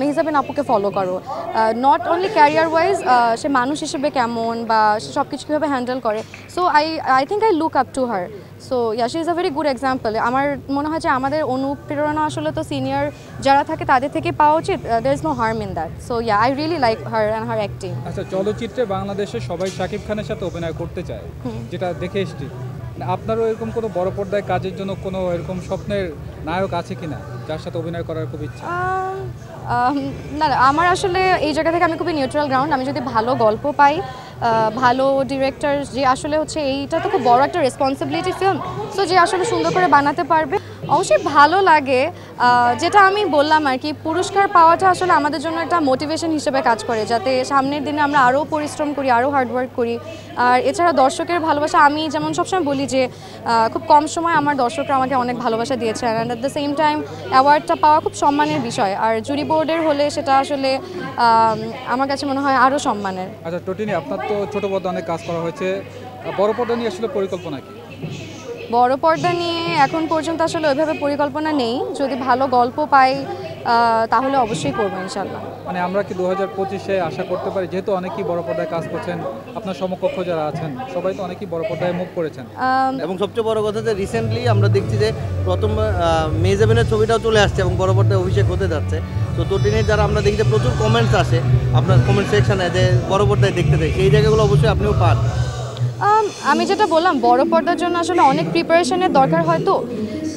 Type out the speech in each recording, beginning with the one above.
মেহজাবিন আপুকে ফলো করো, not only career wise, সে মানুষ হিসেবে কেমন বা সে সব কিছু কীভাবে হ্যান্ডেল করে। So I think I look up to her. So yeah, she is a very good example. আমার মনে হয় যে আমাদের অনুপ্রেরণা আসলে তো সিনিয়র যারা থাকে তাদের থেকে পাওয়া উচিত। There is no harm in that. So yeah, I really like her and her acting. আচ্ছা, চলচ্চিত্রে বাংলাদেশে সবাই শাকিব খানের সাথে অভিনয় করতে চায়, যেটা দেখে এসেছি। আপনারও এরকম কোনো বড় পর্দায় কাজের জন্য কোনো এরকম স্বপ্নের নায়ক আছে কিনা যার সাথে অভিনয় করার খুব ইচ্ছা? না, আমার আসলে এই জায়গা থেকে আমি খুবই নিউট্রাল গ্রাউন্ড। আমি যদি ভালো গল্প পাই, ভালো ডিরেক্টর যে আসলে হচ্ছে, এইটা তো খুব বড় একটা রেসপন্সিবিলিটি ফিল্ম, সো যে আসলে সুন্দর করে বানাতে পারবে, অবশ্যই ভালো লাগে। যেটা আমি বললাম আর কি, পুরস্কার পাওয়াটা আসলে আমাদের জন্য একটা মোটিভেশন হিসেবে কাজ করে, যাতে সামনের দিনে আমরা আরও পরিশ্রম করি, আরও হার্ডওয়ার্ক করি। আর এছাড়া দর্শকের ভালোবাসা, আমি যেমন সবসময় বলি যে খুব কম সময় আমার দর্শকরা আমাকে অনেক ভালোবাসা দিয়েছে, and at the same time অ্যাওয়ার্ডটা পাওয়া খুব সম্মানের বিষয়। আর জুরি বোর্ডের হলে সেটা আসলে আমার কাছে মনে হয় আরও সম্মানের। আচ্ছা টোটিনি, আপনার তো ছোটো পর্দা অনেক কাজ করা হয়েছে, বড় পর্দা নিয়ে আসলে পরিকল্পনা কি? বড় পর্দা নিয়ে এখন পর্যন্ত আসলে ওইভাবে পরিকল্পনা নেই। যদি ভালো গল্প পাই তাহলে অবশ্যই করবো ইনশাল্লাহ। মানে আমরা কি 2025-এ আশা করতে পারি, যেহেতু অনেকেই বড় পর্দায় কাজ করছেন, আপনার সমকক্ষ যারা আছেন সবাই তো অনেকেই বড় পর্দায় মুভ করেছেন, এবং সবচেয়ে বড় কথা যে রিসেন্টলি আমরা দেখছি যে প্রথম মেহজাবিনের ছবিটাও চলে আসছে এবং বড় পর্দায় অভিষেক হতে যাচ্ছে। তো টোটিনের যারা আমরা দেখি যে প্রচুর কমেন্টস আসে আপনার কমেন্ট সেকশনে যে বড় পর্দায় দেখতে চাই, সেই জায়গাগুলো অবশ্যই আপনিও পান। আমি যেটা বললাম, বড় পর্দার জন্য আসলে অনেক প্রিপারেশনের দরকার হয়।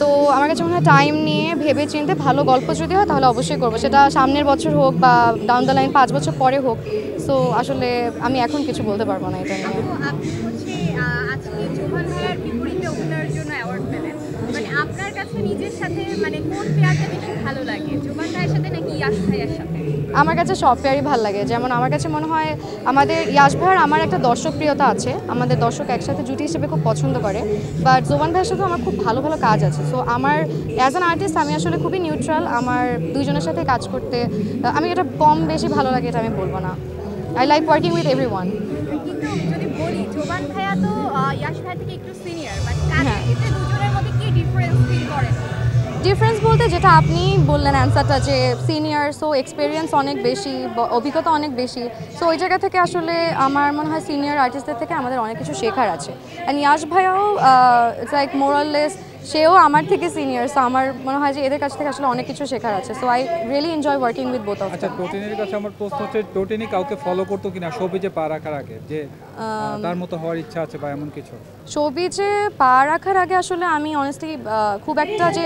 তো আমার কাছে মনে হয় টাইম নিয়ে ভেবে চিনতে ভালো গল্প যদি হয় তাহলে অবশ্যই করবো, সেটা সামনের বছর হোক বা ডাউন দ্য লাইন 5 বছর পরে হোক। সো আসলে আমি এখন কিছু বলতে পারবো না এটা নিয়ে। আপনি হচ্ছে আজকে জোবান ভাইয়ার বিপরীতে অভিনয়ের জন্য অ্যাওয়ার্ড পেলেন, মানে আপনার কাছে নিজের সাথে মানে কোন পেয়ারটা বেশি ভালো লাগে, জোবান ভাইয়ের সাথে নাকি ইয়াশ ভাইয়ার সাথে? আমার কাছে সব পেয়ারই ভালো লাগে। যেমন আমার কাছে মনে হয় আমাদের ইয়াশ ভাইয়ার আমার একটা দর্শকপ্রিয়তা আছে, আমাদের দর্শক একসাথে জুটি হিসেবে খুব পছন্দ করে, বাট জোবান ভাইয়ের সাথে আমার খুব ভালো ভালো কাজ আছে। সো আমার অ্যাজ অ্যান আর্টিস্ট আমি আসলে খুবই নিউট্রাল। আমার দুইজনের সাথে কাজ করতে আমি এটা কম বেশি ভালো লাগে এটা আমি বলবো না। I like working with everyone. কিন্তু যদি বলি জোবান ভাইয়া তো ইয়াশ ভাইয়া থেকে একটু সিনিয়র, বাট কাজের ক্ষেত্রে দুজনের মধ্যে কি ডিফারেন্স ফিল করেন? ডিফারেন্স বলতে যেটা আপনি বললেন অ্যান্সারটা, যে সিনিয়র, সো এক্সপিরিয়েন্স অনেক বেশি, অভিজ্ঞতা অনেক বেশি। সো ওই জায়গা থেকে আসলে আমার মনে হয় সিনিয়র আর্টিস্টদের থেকে আমাদের অনেক কিছু শেখার আছে। অ্যান্ড ইয়াশ ভাইয়াও ইটস লাইক মোরাললেস, সেও আমার থেকে সিনিয়র। সো আমার মনে হয় যে এদের কাছ থেকে আসলে অনেক কিছু শেখার আছে। So I really enjoy working with both of. আচ্ছা, টোটিনির কাছে আমার প্রশ্ন হচ্ছে, টোটিনি কাউকে ফলো করতো কিনা শোবিজে পা রাখার আগে, যে তার মতো হওয়ার ইচ্ছা আছে বা এমন কিছু? শোবিজে পা রাখার আগে আসলে আমি অনেস্টলি খুব একটা যে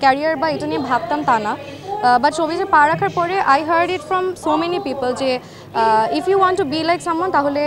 ক্যারিয়ার বা এটা নিয়ে ভাবতাম তা না, বাট শোবিজে পা রাখার পরে I heard it from so many people যে if you want to be like someone তাহলে